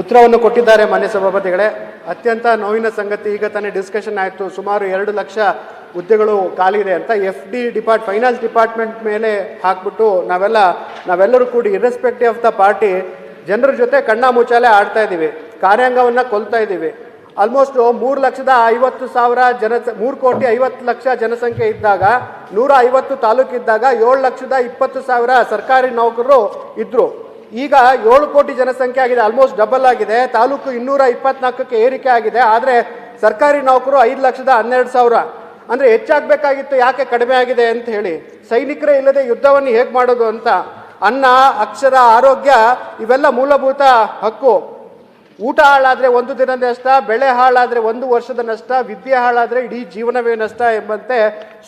ಉತ್ತರವನ್ನು ಕೊಟ್ಟಿದ್ದಾರೆ ಮಾನ್ಯ ಸಭಾಪತಿಗಳೇ. ಅತ್ಯಂತ ನೋವಿನ ಸಂಗತಿ, ಈಗ ತಾನೇ ಡಿಸ್ಕಷನ್ ಆಯಿತು, ಸುಮಾರು 2 ಲಕ್ಷ ಹುದ್ದೆಗಳು ಖಾಲಿ ಇದೆ ಅಂತ FD ಫೈನಾನ್ಸ್ ಡಿಪಾರ್ಟ್ಮೆಂಟ್ ಮೇಲೆ ಹಾಕ್ಬಿಟ್ಟು ನಾವೆಲ್ಲರೂ ಕೂಡಿ ಇರ್ರೆಸ್ಪೆಕ್ಟಿವ್ ಆಫ್ ದ ಪಾರ್ಟಿ ಜನರ ಜೊತೆ ಕಣ್ಣ ಮುಚ್ಚಾಲೆ ಆಡ್ತಾ ಇದ್ದೀವಿ, ಕಾರ್ಯಾಂಗವನ್ನು ಕೊಲ್ತಾ ಇದ್ದೀವಿ. ಆಲ್ಮೋಸ್ಟ್ 3,50,000 ಜನಸಂಖ್ಯೆ ಇದ್ದಾಗ 150 ತಾಲೂಕು ಇದ್ದಾಗ 7,20,000 ಸರ್ಕಾರಿ ನೌಕರರು ಇದ್ರು. ಈಗ 7 ಕೋಟಿ ಜನಸಂಖ್ಯೆ ಆಗಿದೆ, ಆಲ್ಮೋಸ್ಟ್ ಡಬಲ್ ಆಗಿದೆ. ತಾಲೂಕು 224ಕ್ಕೆ ಏರಿಕೆ ಆಗಿದೆ. ಆದರೆ ಸರ್ಕಾರಿ ನೌಕರು 5,12,000. ಅಂದರೆ ಹೆಚ್ಚಾಗಬೇಕಾಗಿತ್ತು, ಯಾಕೆ ಕಡಿಮೆ ಆಗಿದೆ ಅಂತ ಹೇಳಿ. ಸೈನಿಕರೇ ಇಲ್ಲದೆ ಯುದ್ಧವನ್ನು ಹೇಗೆ ಮಾಡೋದು ಅಂತ. ಅನ್ನ, ಅಕ್ಷರ, ಆರೋಗ್ಯ ಇವೆಲ್ಲ ಮೂಲಭೂತ ಹಕ್ಕು. ಊಟ ಹಾಳಾದರೆ 1 ದಿನದ ನಷ್ಟ, ಬೆಳೆ ಹಾಳಾದರೆ 1 ವರ್ಷದ ನಷ್ಟ, ವಿದ್ಯೆ ಹಾಳಾದರೆ ಇಡೀ ಜೀವನವೇ ನಷ್ಟ ಎಂಬಂತೆ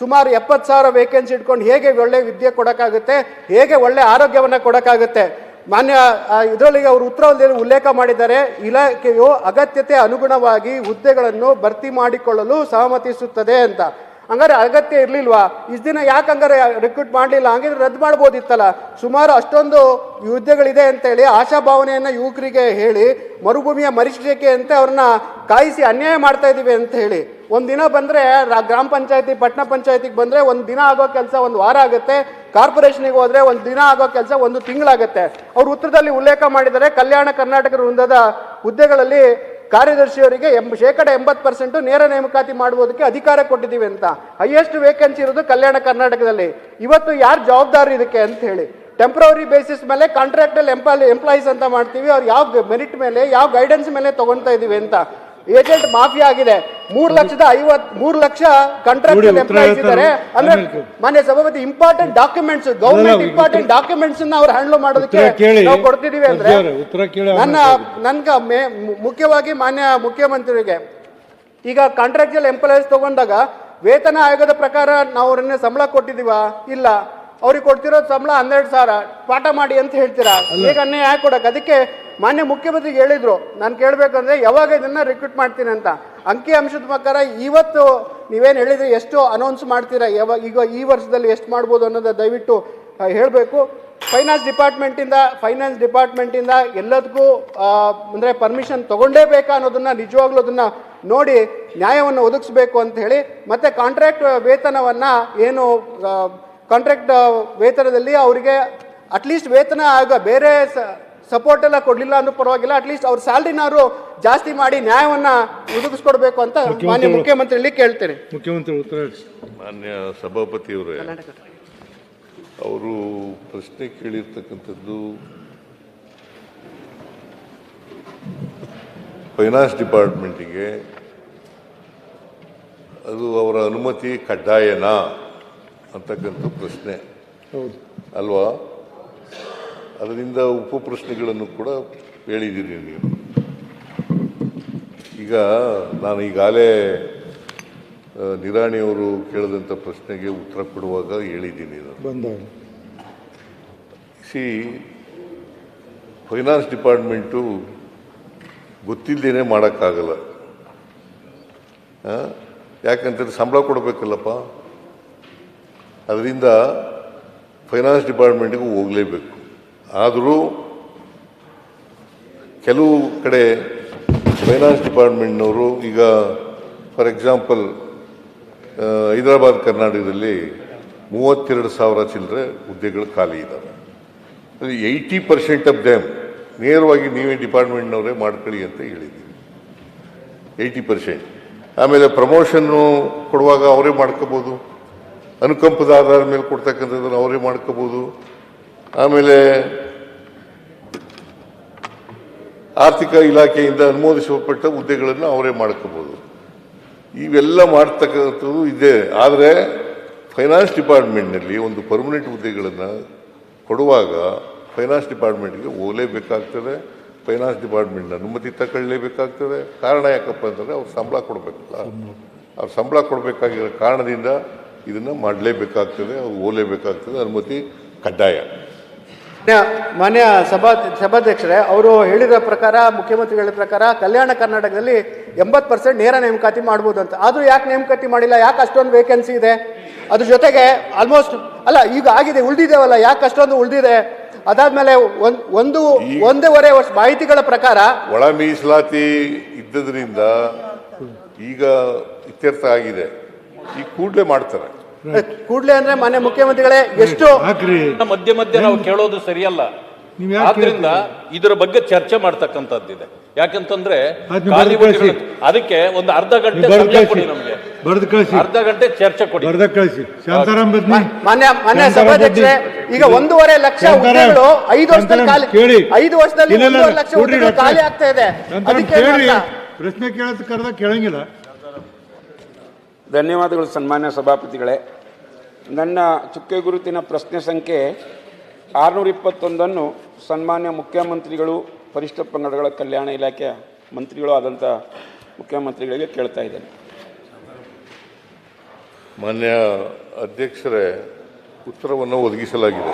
ಸುಮಾರು 70,000 ವೇಕೆನ್ಸಿ ಇಟ್ಕೊಂಡು ಹೇಗೆ ಒಳ್ಳೆ ವಿದ್ಯೆ ಕೊಡೋಕ್ಕಾಗುತ್ತೆ, ಹೇಗೆ ಒಳ್ಳೆ ಆರೋಗ್ಯವನ್ನು ಕೊಡೋಕ್ಕಾಗುತ್ತೆ? ಮಾನ್ಯ ಇದರಲ್ಲಿ ಅವರು ಉತ್ತರದಲ್ಲಿ ಉಲ್ಲೇಖ ಮಾಡಿದ್ದಾರೆ, ಇಲಾಖೆಯು ಅಗತ್ಯತೆ ಅನುಗುಣವಾಗಿ ಹುದ್ದೆಗಳನ್ನು ಭರ್ತಿ ಮಾಡಿಕೊಳ್ಳಲು ಸಹಮತಿಸುತ್ತದೆ ಅಂತ. ಹಂಗಾರೆ ಅಗತ್ಯ ಇರಲಿಲ್ವಾ? ಇಷ್ಟು ದಿನ ಯಾಕೆ ಹಂಗಾರೆ ರಿಕ್ರೂಟ್ ಮಾಡಲಿಲ್ಲ? ಹಂಗಿದ್ರೆ ರದ್ದು ಮಾಡ್ಬೋದಿತ್ತಲ್ಲ. ಸುಮಾರು ಅಷ್ಟೊಂದು ಹುದ್ದೆಗಳಿದೆ ಅಂತೇಳಿ ಆಶಾಭಾವನೆಯನ್ನು ಯುವಕರಿಗೆ ಹೇಳಿ ಮರುಭೂಮಿಯ ಮರೀಚಿಕೆ ಅಂತ ಅವ್ರನ್ನ ಕಾಯಿಸಿ ಅನ್ಯಾಯ ಮಾಡ್ತಾ ಇದ್ದೀವಿ ಅಂತ ಹೇಳಿ. ಒಂದು ದಿನ ಬಂದರೆ ಗ್ರಾಮ ಪಂಚಾಯತಿ, ಪಟ್ಟಣ ಪಂಚಾಯತಿಗೆ ಬಂದರೆ 1 ದಿನ ಆಗೋ ಕೆಲಸ 1 ವಾರ ಆಗುತ್ತೆ. ಕಾರ್ಪೊರೇಷನಿಗೆ ಹೋದರೆ 1 ದಿನ ಆಗೋ ಕೆಲಸ 1 ತಿಂಗಳಾಗುತ್ತೆ. ಅವರು ಉತ್ತರದಲ್ಲಿ ಉಲ್ಲೇಖ ಮಾಡಿದರೆ ಕಲ್ಯಾಣ ಕರ್ನಾಟಕ ವೃಂದದ ಹುದ್ದೆಗಳಲ್ಲಿ ಕಾರ್ಯದರ್ಶಿಯವರಿಗೆ 80% ನೇರ ನೇಮಕಾತಿ ಮಾಡುವುದಕ್ಕೆ ಅಧಿಕಾರ ಕೊಟ್ಟಿದ್ದೀವಿ ಅಂತ. ಹೈಯೆಸ್ಟ್ ವೇಕೆನ್ಸಿ ಇರೋದು ಕಲ್ಯಾಣ ಕರ್ನಾಟಕದಲ್ಲಿ. ಇವತ್ತು ಯಾರು ಜವಾಬ್ದಾರಿ ಇದಕ್ಕೆ ಅಂತ ಹೇಳಿ. ಟೆಂಪ್ರವರಿ ಬೇಸಿಸ್ ಮೇಲೆ ಕಾಂಟ್ರಾಕ್ಟಲ್ ಎಂಪ್ಲಾಯೀಸ್ ಅಂತ ಮಾಡ್ತೀವಿ. ಅವ್ರು ಯಾವ ಮೆರಿಟ್ ಮೇಲೆ, ಯಾವ ಗೈಡೆನ್ಸ್ ಮೇಲೆ ತಗೊಳ್ತಾ ಇದೀವಿ ಅಂತ. ಏಜೆಂಟ್ ಮಾಫಿಯಾ ಆಗಿದೆ. 3 ಲಕ್ಷ ಕಾಂಟ್ರಾಕ್ಟಲ್ ಎಂಪ್ಲಾಯೀಸ್ ಇದ್ದಾರೆ. ಅಂದ್ರೆ ಮಾನ್ಯ ಸಭಾಪತಿ, important documents, government important documents ಅವ್ರು ಹ್ಯಾಂಡಲ್ ಮಾಡೋದಕ್ಕೆ ನಾವು ಕೊಡ್ತಿದೀವಿ ಅಂದ್ರೆ ಮುಖ್ಯವಾಗಿ ಮಾನ್ಯ ಮುಖ್ಯಮಂತ್ರಿಗೆ, ಈಗ ಕಾಂಟ್ರಾಕ್ಚುಯಲ್ ಎಂಪ್ಲಾಯೀಸ್ ತಗೊಂಡಾಗ ವೇತನ ಆಯೋಗದ ಪ್ರಕಾರ ನಾವು ಅವ್ರನ್ನ ಸಂಬಳ ಕೊಟ್ಟಿದೀವಾ? ಇಲ್ಲ. ಅವ್ರಿಗೆ ಕೊಡ್ತಿರೋ ಸಂಬಳ 12,000. ಪಾಠ ಮಾಡಿ ಅಂತ ಹೇಳ್ತೀರಾ, ಈಗ ಅನ್ಯಾಯ ಯಾಕೆ ಕೊಡಕ್ಕೆ? ಅದಕ್ಕೆ ಮಾನ್ಯ ಮುಖ್ಯಮಂತ್ರಿಗೆ ಹೇಳಿದ್ರು, ನಾನು ಕೇಳಬೇಕಂದ್ರೆ ಯಾವಾಗ ಇದನ್ನ ರಿಕ್ರೂಟ್ ಮಾಡ್ತೀನಿ ಅಂತ. ಅಂಕಿ ಅಂಶದ ಪ್ರಕಾರ ಇವತ್ತು ನೀವೇನು ಹೇಳಿದ್ರೆ ಎಷ್ಟು ಅನೌನ್ಸ್ ಮಾಡ್ತೀರಾ, ಈಗ ಈ ವರ್ಷದಲ್ಲಿ ಎಷ್ಟು ಮಾಡ್ಬೋದು ಅನ್ನೋದು ದಯವಿಟ್ಟು ಹೇಳಬೇಕು. ಫೈನಾನ್ಸ್ ಡಿಪಾರ್ಟ್ಮೆಂಟಿಂದ ಎಲ್ಲದಕ್ಕೂ ಅಂದರೆ ಪರ್ಮಿಷನ್ ತಗೊಂಡೇಬೇಕಾ ಅನ್ನೋದನ್ನ ನಿಜವಾಗ್ಲೂ ಅದನ್ನು ನೋಡಿ ನ್ಯಾಯವನ್ನು ಒದಗಿಸ್ಬೇಕು ಅಂತ ಹೇಳಿ. ಮತ್ತು ಕಾಂಟ್ರಾಕ್ಟ್ ವೇತನವನ್ನು ಏನು ಕಾಂಟ್ರಾಕ್ಟ್ ವೇತನದಲ್ಲಿ ಅವರಿಗೆ ಅಟ್ಲೀಸ್ಟ್ ವೇತನ ಆಗ ಬೇರೆ ಸಪೋರ್ಟ್ ಎಲ್ಲ ಕೊಡಲಿಲ್ಲ ಅಂದ್ರೂ ಪರವಾಗಿಲ್ಲ, ಅಟ್ಲೀಸ್ಟ್ ಅವ್ರ ಸ್ಯಾಲ್ರಿನಾರು ಜಾಸ್ತಿ ಮಾಡಿ ನ್ಯಾಯವನ್ನು ಒದಗಿಸ್ಕೊಡ್ಬೇಕು ಅಂತ ಮಾನ್ಯ ಮುಖ್ಯಮಂತ್ರಿಯಲ್ಲಿ ಕೇಳ್ತೇನೆ. ಮುಖ್ಯಮಂತ್ರಿ ಉತ್ತರ. ಮಾನ್ಯ ಸಭಾಪತಿಯವರೇ, ಅವರು ಪ್ರಶ್ನೆ ಕೇಳಿರ್ತಕ್ಕಂಥದ್ದು ಫೈನಾನ್ಸ್ ಡಿಪಾರ್ಟ್ಮೆಂಟಿಗೆ ಅದು ಅವರ ಅನುಮತಿ ಕಡ್ಡಾಯನಾ ಅಂತಕ್ಕಂಥ ಪ್ರಶ್ನೆ ಅಲ್ವಾ? ಅದರಿಂದ ಉಪ ಪ್ರಶ್ನೆಗಳನ್ನು ಕೂಡ ಹೇಳಿದ್ದೀರಿ ನೀವು. ಈಗ ನಾನು ಈಗಾಗಲೇ ನಿರಾಣಿಯವರು ಕೇಳಿದಂಥ ಪ್ರಶ್ನೆಗೆ ಉತ್ತರ ಕೊಡುವಾಗ ಹೇಳಿದ್ದೀನಿ ನಾನು. ಫೈನಾನ್ಸ್ ಡಿಪಾರ್ಟ್ಮೆಂಟು ಗೊತ್ತಿಲ್ಲದೇನೆ ಮಾಡೋಕ್ಕಾಗಲ್ಲ. ಯಾಕಂತಂದ್ರೆ ಸಂಬಳ ಕೊಡಬೇಕಲ್ಲಪ್ಪ. ಅದರಿಂದ ಫೈನಾನ್ಸ್ ಡಿಪಾರ್ಟ್ಮೆಂಟಿಗೂ ಹೋಗಲೇಬೇಕು. ಆದರೂ ಕೆಲವು ಕಡೆ ಫೈನಾನ್ಸ್ ಡಿಪಾರ್ಟ್ಮೆಂಟ್ನವರು, ಈಗ ಫಾರ್ ಎಕ್ಸಾಂಪಲ್ ಹೈದರಾಬಾದ್ ಕರ್ನಾಟಕದಲ್ಲಿ 32,000 ಚಿಲ್ಲರೆ ಹುದ್ದೆಗಳು ಖಾಲಿ ಇದ್ದಾವೆ. ಅಲ್ಲಿ 80% ಆಫ್ ದೆಮ್ ನೇರವಾಗಿ ನೀವೇ ಡಿಪಾರ್ಟ್ಮೆಂಟ್ನವರೇ ಮಾಡ್ಕೊಳ್ಳಿ ಅಂತ ಹೇಳಿದ್ದೀವಿ. 80%. ಆಮೇಲೆ ಪ್ರಮೋಷನ್ನು ಕೊಡುವಾಗ ಅವರೇ ಮಾಡ್ಕೋಬೋದು, ಅನುಕಂಪದ ಆಧಾರದ ಮೇಲೆ ಕೊಡ್ತಕ್ಕಂಥದ್ದನ್ನು ಅವರೇ ಮಾಡ್ಕೋಬೋದು. ಆಮೇಲೆ ಆರ್ಥಿಕ ಇಲಾಖೆಯಿಂದ ಅನುಮೋದಿಸಲ್ಪಟ್ಟ ಹುದ್ದೆಗಳನ್ನು ಅವರೇ ಮಾಡ್ಕೋಬೋದು. ಇವೆಲ್ಲ ಮಾಡ್ತಕ್ಕಂಥದ್ದು ಇದೆ. ಆದರೆ ಫೈನಾನ್ಸ್ ಡಿಪಾರ್ಟ್ಮೆಂಟ್ನಲ್ಲಿ ಒಂದು ಪರ್ಮನೆಂಟ್ ಹುದ್ದೆಗಳನ್ನು ಕೊಡುವಾಗ ಫೈನಾನ್ಸ್ ಡಿಪಾರ್ಟ್ಮೆಂಟ್ಗೆ ಹೋಗಲೇಬೇಕಾಗ್ತದೆ. ಫೈನಾನ್ಸ್ ಡಿಪಾರ್ಟ್ಮೆಂಟ್ನ ಅನುಮತಿ ತಗೊಳ್ಳೇಬೇಕಾಗ್ತದೆ. ಕಾರಣ ಯಾಕಪ್ಪ ಅಂತಂದರೆ ಅವ್ರು ಸಂಬಳ ಕೊಡಬೇಕಲ್ಲ. ಅವ್ರು ಸಂಬಳ ಕೊಡಬೇಕಾಗಿರೋ ಕಾರಣದಿಂದ ಇದನ್ನು ಮಾಡಲೇಬೇಕಾಗ್ತದೆ, ಅವ್ರು ಹೋಗಲೇಬೇಕಾಗ್ತದೆ. ಅನುಮತಿ ಕಡ್ಡಾಯ. ಮಾನ್ಯ ಸಭಾಧ್ಯಕ್ಷರೇ, ಅವರು ಹೇಳಿದ ಪ್ರಕಾರ, ಮುಖ್ಯಮಂತ್ರಿ ಹೇಳಿದ ಪ್ರಕಾರ ಕಲ್ಯಾಣ ಕರ್ನಾಟಕದಲ್ಲಿ 80% ನೇರ ನೇಮಕಾತಿ ಮಾಡ್ಬೋದು ಅಂತ. ಆದರೂ ಯಾಕೆ ನೇಮಕಾತಿ ಮಾಡಿಲ್ಲ? ಯಾಕೆ ಅಷ್ಟೊಂದು ವೇಕೆನ್ಸಿ ಇದೆ? ಅದ್ರ ಜೊತೆಗೆ ಆಲ್ಮೋಸ್ಟ್ ಅಲ್ಲ, ಈಗ ಆಗಿದೆ, ಉಳಿದಿದ್ದೇವಲ್ಲ, ಯಾಕೆ ಅಷ್ಟೊಂದು ಉಳಿದಿದೆ? ಅದಾದ್ಮೇಲೆ ಒಂದೂವರೆ ವರ್ಷ ಮಾಹಿತಿಗಳ ಪ್ರಕಾರ ಒಳ ಮೀಸಲಾತಿ ಇದ್ದದ್ರಿಂದ ಈಗ ಇತ್ಯರ್ಥ ಆಗಿದೆ. ಈಗ ಕೂಡಲೇ ಮಾಡ್ತಾರೆ. ಕೂಡಲೇ ಅಂದ್ರೆ ಮಾನ್ಯ ಮುಖ್ಯಮಂತ್ರಿಗಳೇ ಎಷ್ಟು ಮಧ್ಯ ಮಧ್ಯೆ ನಾವು ಕೇಳೋದು ಸರಿಯಲ್ಲ. ಆದ್ರಿಂದ ಇದರ ಬಗ್ಗೆ ಚರ್ಚೆ ಮಾಡ್ತಕ್ಕಂಥದ್ದಿದೆ. ಯಾಕಂತಂದ್ರೆ ಅದಕ್ಕೆ ಒಂದು ಅರ್ಧ ಗಂಟೆ ಸಮಯ ಕೊಡಿ, ನಮಗೆ ಅರ್ಧ ಗಂಟೆ ಚರ್ಚೆ ಕೊಡಿ. ಮಾನ್ಯ ಸಭಾಧ್ಯಕ್ಷರೇ, ಈಗ 1.5 ಲಕ್ಷ ಹುದ್ದೆಗಳು 5 ವರ್ಷದಲ್ಲಿ ಖಾಲಿ ಆಗ್ತಾ ಇದೆ. ಪ್ರಶ್ನೆ ಕೇಳೋದಕ್ಕೆ ಕೇಳಂಗಿಲ್ಲ. ಧನ್ಯವಾದಗಳು ಸನ್ಮಾನ್ಯ ಸಭಾಪತಿಗಳೇ. ನನ್ನ ಚುಕ್ಕೆ ಗುರುತಿನ ಪ್ರಶ್ನೆ ಸಂಖ್ಯೆ 621 ಸನ್ಮಾನ್ಯ ಮುಖ್ಯಮಂತ್ರಿಗಳು ಪರಿಶಿಷ್ಟ ಪಂಗಡಗಳ ಕಲ್ಯಾಣ ಇಲಾಖೆಯ ಮಂತ್ರಿಗಳು ಆದಂಥ ಮುಖ್ಯಮಂತ್ರಿಗಳಿಗೆ ಕೇಳ್ತಾ ಇದ್ದೇನೆ. ಮಾನ್ಯ ಅಧ್ಯಕ್ಷರೇ, ಉತ್ತರವನ್ನು ಒದಗಿಸಲಾಗಿದೆ.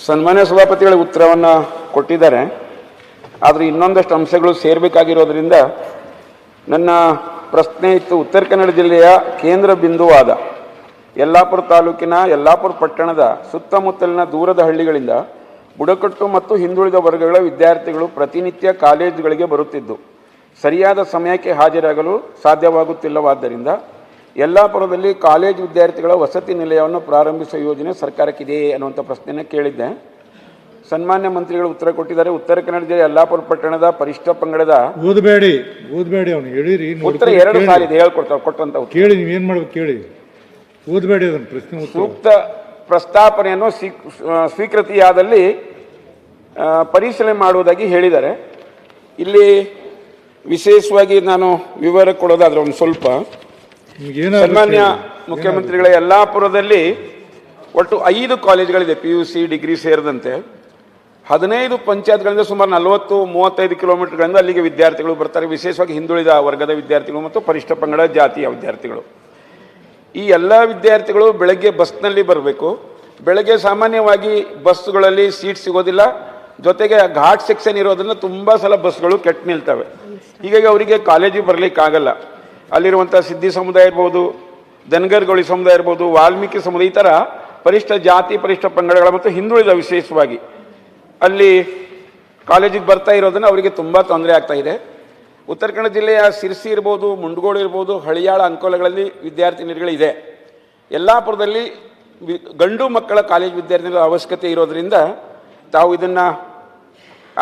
ಸನ್ಮಾನ್ಯ ಸಭಾಪತಿಗಳಿಗೆ ಉತ್ತರವನ್ನು ಕೊಟ್ಟಿದ್ದಾರೆ. ಆದರೆ ಇನ್ನೊಂದಷ್ಟು ಅಂಶಗಳು ಸೇರಬೇಕಾಗಿರೋದ್ರಿಂದ ನನ್ನ ಪ್ರಶ್ನೆ ಇತ್ತು. ಉತ್ತರ ಕನ್ನಡ ಜಿಲ್ಲೆಯ ಕೇಂದ್ರ ಬಿಂದುವಾದ ಯಲ್ಲಾಪುರ ತಾಲೂಕಿನ ಯಲ್ಲಾಪುರ ಪಟ್ಟಣದ ಸುತ್ತಮುತ್ತಲಿನ ದೂರದ ಹಳ್ಳಿಗಳಿಂದ ಬುಡಕಟ್ಟು ಮತ್ತು ಹಿಂದುಳಿದ ವರ್ಗಗಳ ವಿದ್ಯಾರ್ಥಿಗಳು ಪ್ರತಿನಿತ್ಯ ಕಾಲೇಜುಗಳಿಗೆ ಬರುತ್ತಿದ್ದು ಸರಿಯಾದ ಸಮಯಕ್ಕೆ ಹಾಜರಾಗಲು ಸಾಧ್ಯವಾಗುತ್ತಿಲ್ಲವಾದ್ದರಿಂದ ಯಲ್ಲಾಪುರದಲ್ಲಿ ಕಾಲೇಜು ವಿದ್ಯಾರ್ಥಿಗಳ ವಸತಿ ನಿಲಯವನ್ನು ಪ್ರಾರಂಭಿಸುವ ಯೋಜನೆ ಸರ್ಕಾರಕ್ಕಿದೆಯೇ ಅನ್ನುವಂಥ ಪ್ರಶ್ನೆಯನ್ನು ಕೇಳಿದ್ದೆ. ಸನ್ಮಾನ್ಯ ಮಂತ್ರಿಗಳು ಉತ್ತರ ಕೊಟ್ಟಿದ್ದಾರೆ. ಉತ್ತರ ಕನ್ನಡ ಜಿಲ್ಲೆ ಯಲ್ಲಾಪುರ ಪಟ್ಟಣದ ಪರಿಶಿಷ್ಟ ಪಂಗಡದ ಓದಬೇಡಿ ಅವನು ಹೇಳಿರಿ. ಉತ್ತರ 2 ಸಾಲಿದೆ ಹೇಳ್ಕೊಡ್ತಾರೆ. ಕೊಟ್ಟಂತ ಕೇಳಿ, ನೀವೇನ್ ಮಾಡ್ಬೇಕು ಕೇಳಿ, ಓದಬೇಡಿ ಅದನ್ನು ಪ್ರಶ್ನೆ. ಸೂಕ್ತ ಪ್ರಸ್ತಾಪನೆಯನ್ನು ಸ್ವೀಕೃತಿಯಾದಲ್ಲಿ ಪರಿಶೀಲನೆ ಮಾಡುವುದಾಗಿ ಹೇಳಿದ್ದಾರೆ. ಇಲ್ಲಿ ವಿಶೇಷವಾಗಿ ನಾನು ವಿವರ ಕೊಡೋದಾದ್ರೆ ಒಂದು ಸ್ವಲ್ಪ, ಸನ್ಮಾನ್ಯ ಮುಖ್ಯಮಂತ್ರಿಗಳ ಯಲ್ಲಾಪುರದಲ್ಲಿ ಒಟ್ಟು 5 ಕಾಲೇಜುಗಳಿದೆ, PUC ಡಿಗ್ರಿ ಸೇರಿದಂತೆ. 15 ಪಂಚಾಯತ್ಗಳಿಂದ ಸುಮಾರು 40-35 ಕಿಲೋಮೀಟರ್ಗಳಿಂದ ಅಲ್ಲಿಗೆ ವಿದ್ಯಾರ್ಥಿಗಳು ಬರ್ತಾರೆ. ವಿಶೇಷವಾಗಿ ಹಿಂದುಳಿದ ವರ್ಗದ ವಿದ್ಯಾರ್ಥಿಗಳು ಮತ್ತು ಪರಿಶಿಷ್ಟ ಪಂಗಡ ಜಾತಿಯ ವಿದ್ಯಾರ್ಥಿಗಳು. ಈ ಎಲ್ಲ ವಿದ್ಯಾರ್ಥಿಗಳು ಬೆಳಗ್ಗೆ ಬಸ್ನಲ್ಲಿ ಬರಬೇಕು. ಬೆಳಗ್ಗೆ ಸಾಮಾನ್ಯವಾಗಿ ಬಸ್ಸುಗಳಲ್ಲಿ ಸೀಟ್ ಸಿಗೋದಿಲ್ಲ. ಜೊತೆಗೆ ಘಾಟ್ ಸೆಕ್ಷನ್ ಇರೋದ್ರಿಂದ ತುಂಬ ಸಲ ಬಸ್ಗಳು ಕೆಟ್ಟು ನಿಲ್ತವೆ. ಹೀಗಾಗಿ ಅವರಿಗೆ ಕಾಲೇಜಿಗೆ ಬರಲಿಕ್ಕಾಗಲ್ಲ. ಅಲ್ಲಿರುವಂಥ ಸಿದ್ಧಿ ಸಮುದಾಯ ಇರ್ಬೋದು, ಧನ್ಗರ್ಗೌಳಿ ಸಮುದಾಯ ಇರ್ಬೋದು, ವಾಲ್ಮೀಕಿ ಸಮುದಾಯ, ಈ ಥರ ಪರಿಶಿಷ್ಟ ಜಾತಿ ಪರಿಶಿಷ್ಟ ಪಂಗಡಗಳ ಮತ್ತು ಹಿಂದುಳಿದ ವಿಶೇಷವಾಗಿ ಅಲ್ಲಿ ಕಾಲೇಜಿಗೆ ಬರ್ತಾ ಇರೋದನ್ನು ಅವರಿಗೆ ತುಂಬ ತೊಂದರೆ ಆಗ್ತಾ ಇದೆ. ಉತ್ತರ ಕನ್ನಡ ಜಿಲ್ಲೆಯ ಸಿರ್ಸಿ ಇರ್ಬೋದು, ಮುಂಡಗೋಡು ಇರ್ಬೋದು, ಹಳಿಯಾಳ ಅಂಕೋಲಗಳಲ್ಲಿ ವಿದ್ಯಾರ್ಥಿನಿಗಳಿದೆ. ಯಲ್ಲಾಪುರದಲ್ಲಿ ಗಂಡು ಮಕ್ಕಳ ಕಾಲೇಜು ವಿದ್ಯಾರ್ಥಿಗಳ ಅವಶ್ಯಕತೆ ಇರೋದರಿಂದ ತಾವು ಇದನ್ನು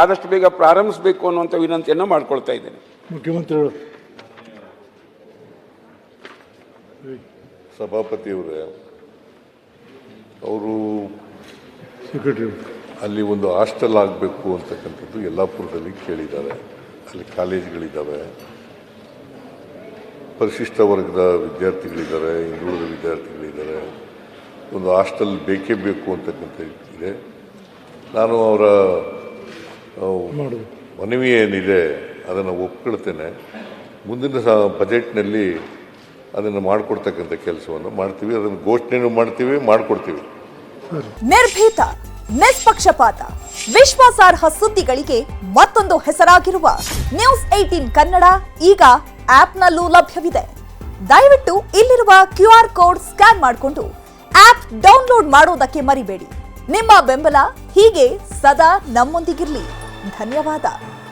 ಆದಷ್ಟು ಬೇಗ ಪ್ರಾರಂಭಿಸಬೇಕು ಅನ್ನುವಂಥ ವಿನಂತಿಯನ್ನು ಮಾಡ್ಕೊಳ್ತಾ ಇದ್ದೇನೆ. ಮುಖ್ಯಮಂತ್ರಿಗಳು. ಸಭಾಪತಿಯವರೇ, ಅವರು ಅಲ್ಲಿ ಒಂದು ಹಾಸ್ಟೆಲ್ ಆಗಬೇಕು ಅಂತಕ್ಕಂಥದ್ದು ಯಲ್ಲಾಪುರದಲ್ಲಿ ಕೇಳಿದ್ದಾರೆ. ಅಲ್ಲಿ ಕಾಲೇಜುಗಳಿದ್ದಾವೆ, ಪರಿಶಿಷ್ಟ ವರ್ಗದ ವಿದ್ಯಾರ್ಥಿಗಳಿದ್ದಾರೆ, ಹಿಂದುಳಿದ ವಿದ್ಯಾರ್ಥಿಗಳಿದ್ದಾರೆ. ಒಂದು ಹಾಸ್ಟೆಲ್ ಬೇಕೇ ಬೇಕು ಅಂತಕ್ಕಂಥ ಇದೆ. ನಾನು ಅವರ ಮನವಿ ಏನಿದೆ ಅದನ್ನು ಒಪ್ಕೊಳ್ತೇನೆ. ಮುಂದಿನ ಬಜೆಟ್ನಲ್ಲಿ ಅದನ್ನು ಮಾಡಿಕೊಡ್ತಕ್ಕಂಥ ಕೆಲಸವನ್ನು ಮಾಡ್ತೀವಿ. ಅದನ್ನು ಘೋಷಣೆನೂ ಮಾಡ್ತೀವಿ, ಮಾಡಿಕೊಡ್ತೀವಿ. ನಿರ್ಭೀತ, ನಿಷ್ಪಕ್ಷಪಾತ, ವಿಶ್ವಾಸಾರ್ಹ ಸುದ್ದಿಗಳಿಗೆ ಮತ್ತೊಂದು ಹೆಸರಾಗಿರುವ ನ್ಯೂಸ್ 18 ಕನ್ನಡ ಈಗ ಆಪ್ನಲ್ಲೂ ಲಭ್ಯವಿದೆ. ದಯವಿಟ್ಟು ಇಲ್ಲಿರುವ QR ಕೋಡ್ ಸ್ಕ್ಯಾನ್ ಮಾಡಿಕೊಂಡು ಆಪ್ ಡೌನ್ಲೋಡ್ ಮಾಡೋದಕ್ಕೆ ಮರಿಬೇಡಿ. ನಿಮ್ಮ ಬೆಂಬಲ ಹೀಗೆ ಸದಾ ನಮ್ಮೊಂದಿಗಿರಲಿ. ಧನ್ಯವಾದ.